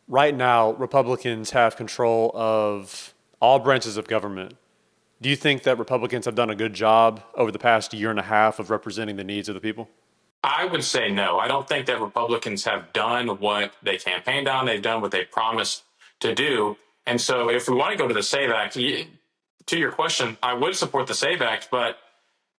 Right now, Republicans have control of all branches of government. Do you think that Republicans have done a good job over the past year and a half of representing the needs of the people? I would say no. I don't think that Republicans have done what they campaigned on. They've done what they promised to do. And so, if we want to go to the SAVE Act, to your question, I would support the SAVE Act, but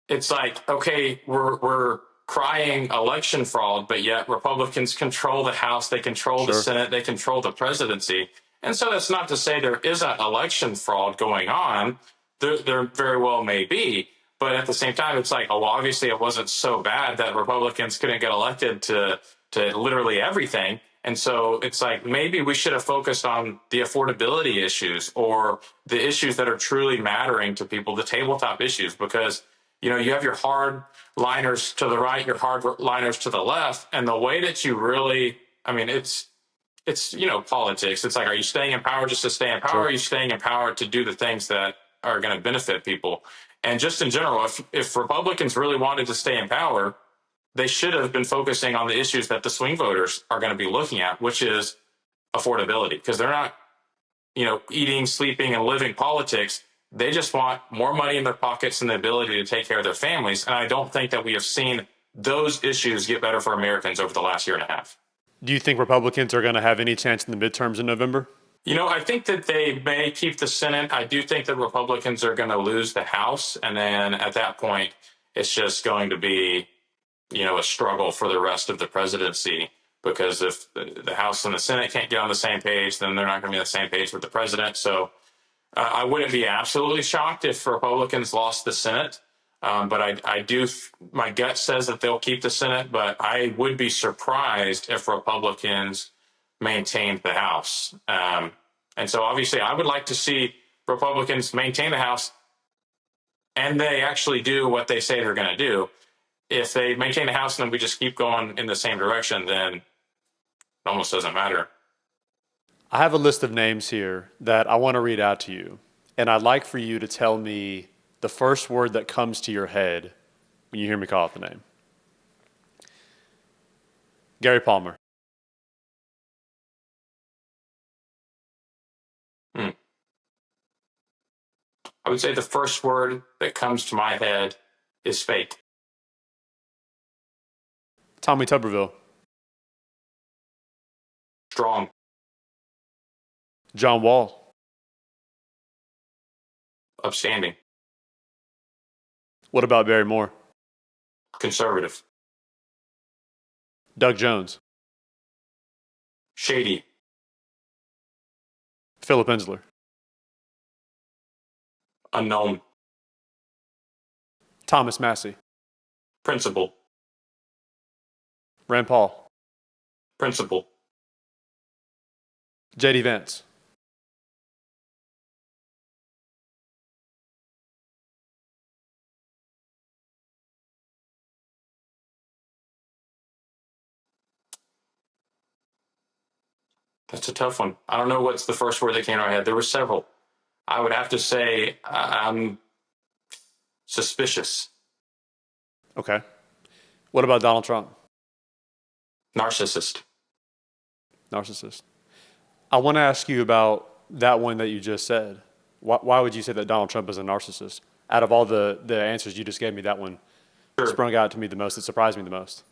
it's like, okay, we're crying election fraud, but yet Republicans control the House, they control the Sure. Senate, they control the presidency. And so that's not to say there isn't election fraud going on. There very well may be. But at the same time, it's like, oh, well, obviously it wasn't so bad that Republicans couldn't get elected to literally everything. And so it's like maybe we should have focused on the affordability issues or the issues that are truly mattering to people, the tabletop issues, because you have your hard liners to the right, your hard liners to the left, and the way that you really, I mean, it's politics. It's like, are you staying in power just to stay in power? Or Sure. are you staying in power to do the things that are going to benefit people? And just in general, if Republicans really wanted to stay in power, they should have been focusing on the issues that the swing voters are going to be looking at, which is affordability, because they're not eating, sleeping, and living politics. They just want more money in their pockets and the ability to take care of their families. And I don't think that we have seen those issues get better for Americans over the last year and a half. Do you think Republicans are going to have any chance in the midterms in November? I think that they may keep the Senate. I do think that Republicans are going to lose the House. And then at that point, it's just going to be, a struggle for the rest of the presidency. Because if the House and the Senate can't get on the same page, then they're not going to be on the same page with the president. So I wouldn't be absolutely shocked if Republicans lost the Senate. But I do, my gut says that they'll keep the Senate, but I would be surprised if Republicans maintained the House. And so obviously, I would like to see Republicans maintain the House and they actually do what they say they're going to do. If they maintain the House and then we just keep going in the same direction, then it almost doesn't matter. I have a list of names here that I want to read out to you, and I'd like for you to tell me the first word that comes to your head when you hear me call out the name. Gary Palmer, Hmm. I would say the first word that comes to my head is fake. Tommy Tuberville, Strong. John Wall, Upstanding. what about Barry Moore? Conservative. Doug Jones, Shady. Philip Ensler, Unknown. Thomas Massey, Principal. Rand Paul, Principal. JD Vance, That's a tough one. I don't know what's the first word that came to my head. There were several. I would have to say I'm suspicious. okay. What about Donald Trump? Narcissist. Narcissist. I want to ask you about that one that you just said. Why would you say that Donald Trump is a narcissist? Out of all the answers you just gave me, that one Sure. sprung out to me the most. It surprised me the most.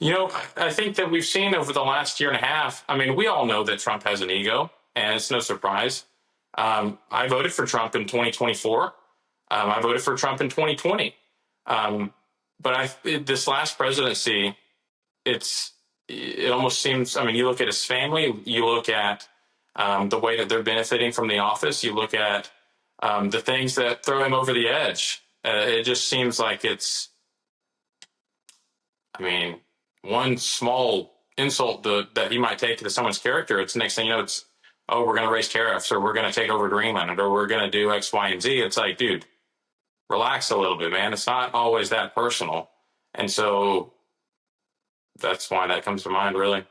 I think that we've seen over the last year and a half, I mean, we all know that Trump has an ego, and it's no surprise. I voted for Trump in 2024. I voted for Trump in 2020. But this last presidency, it almost seems, I mean, you look at his family, you look at the way that they're benefiting from the office, you look at the things that throw him over the edge. It just seems like I mean, one small insult that he might take to someone's character, it's next thing you know, it's, oh, we're going to raise tariffs or we're going to take over Greenland or we're going to do X, Y, and Z. It's like, dude, relax a little bit, man. It's not always that personal. And so that's why that comes to mind, really.